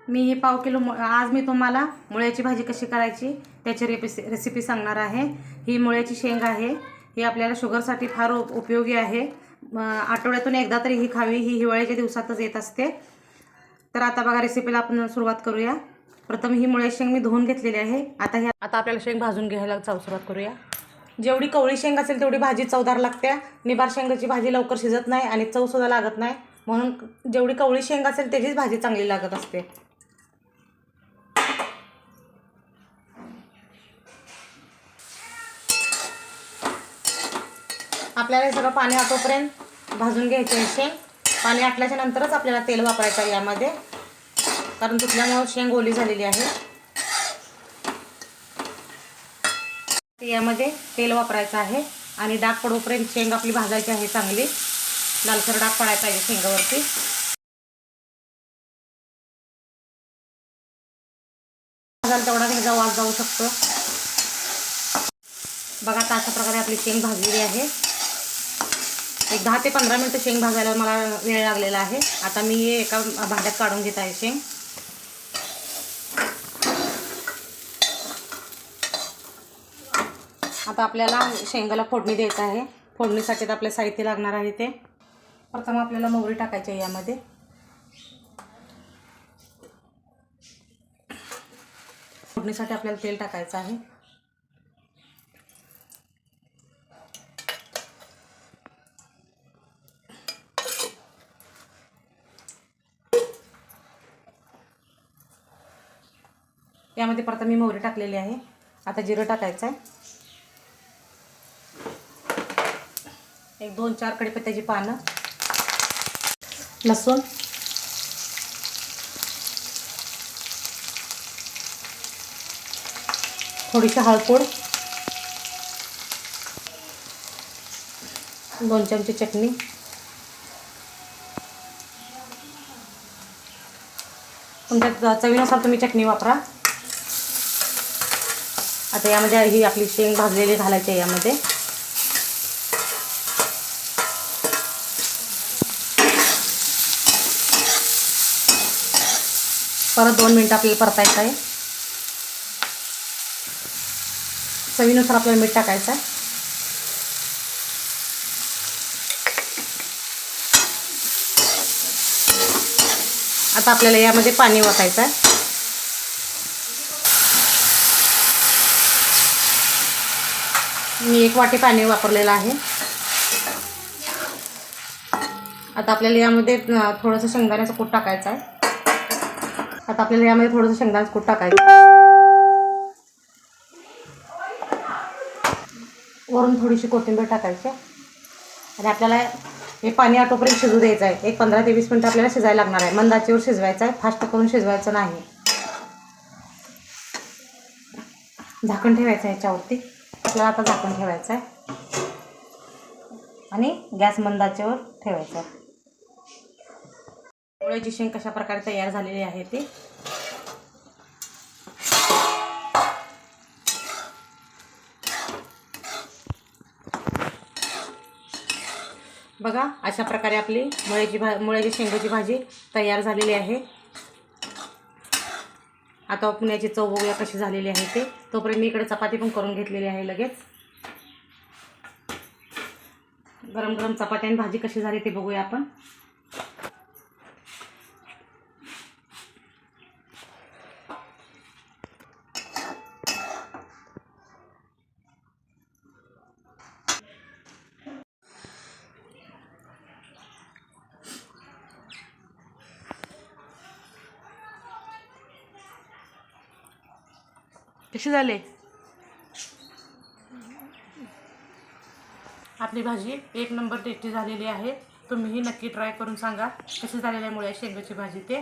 मी ही पाव किलो आज मी तुम्हाला मुळ्याची भाजी कशी करायची त्याची रेसिपी सांगणार आहे। ही मुळ्याची शेंग आहे। ही आपल्याला शुगरसाठी फार उपयोगी आहे। आठवड्यातून एकदा तरी ही खावी। ही हिवाळ्याच्या दिवसातच येत असते। तर आता बघा रेसिपीला आपण सुरुवात करूया। प्रथम ही मुळ्याची शेंग मी धुवून घेतलेली आहे। आता आपल्याला शेंग भाजून घ्यायला सुरुवात करूया। जेवढी कवळी शेंग असेल तेवढी भाजी चवदार लागते। निबार शेंगाची भाजी लवकर शिजत नाही आणि चव सुद्धा लागत नाही, म्हणून जेवढी कवळी शेंग असेल त्याचीच भाजी चांगली लागत असते। आपल्याला सगळं पाणी आटोपर्यंत भाजून घ्यायचं आहे शेंग। पाणी आटल्याच्या नंतरच आपल्याला तेल वापरायचं आहे यामध्ये, कारण तुटल्यामुळे शेंग ओली झालेली आहे। यामध्ये तेल वापरायचं आहे आणि डाग पडोपर्यंत शेंग आपली भाजायची आहे। चांगली लालसर डाग पडायला पाहिजे शेंगावरती। भाजायला तेवढा त्याचा वास जाऊ शकतो। बघा अशा प्रकारे आपली शेंग भाजलेली आहे। एक 10 ते 15 मिनिटं शेंग भाजायला मला वेळ लागलेला आहे। आता मी हे एका भांड्यात काढून घेत आहे शेंग। आता आपल्याला शेंगाला फोडणी द्यायचं आहे। फोडणीसाठी आपले साहित्य लागणार आहे ते प्रथम आपल्याला मोहरी टाकायची आहे। यामध्ये फोडणीसाठी आपल्याला तेल टाकायचं आहे। यामध्ये प्रथम मी मोहरी टाकलेली आहे। आता जिरं टाकायचं आहे। एक 2-4 कढीपत्त्याची पानं, लसूण, थोडीशी हळदपूड, 2 चमचे चटणी, तुमच्या चवीनुसार तुम्ही चटणी वापरा। आता यामध्ये ही आपली शेंग भाजलेली घालायची आहे। यामध्ये परत 2 मिनिटं आपल्याला परतायचं आहे। चवीनुसार आपल्याला मीठ टाकायचं आहे। आता आपल्याला यामध्ये पाणी ओतायचं आहे। मी 1 वाटी पाणी वापरलेलं आहे। आता आपल्याला यामध्ये थोडंसं शेंगदाण्याचं कूट टाकायचं आहे। वरून थोडीशी कोथिंबीर टाकायची आणि आपल्याला हे पाणी आटोपर्यंत शिजू द्यायचं आहे। एक 15 ते 20 मिनिटं आपल्याला शिजायला लागणार आहे। मंद आचेवर शिजवायचं आहे, फास्ट करून शिजवायचं नाही। झाकण ठेवायचं आहे याच्यावरती। आपल्याला आता झाकण ठेवायचं आहे आणि गॅस मंद आचेवर ठेवायचा आहे। मुळ्याची शेंग कशा प्रकारे तयार झालेली आहे ते बघा। अशा प्रकारे आपली मुळ्याची शेंगाची भाजी तयार झालेली आहे। आता आपण याची चव बघूया कशी झालेली आहे ते। तोपर्यंत मी इकडे चपाती पण करून घेतलेली आहे। लगेच गरम गरम चपाती आणि भाजी कशी झाली ते बघूया आपण। कशी झाली आपली भाजी? 1 नंबर टेस्टी झालेली आहे। तुम्हीही नक्की ट्राय करून सांगा कशी झालेली आहे मुळ्या शेंगाची भाजी ते।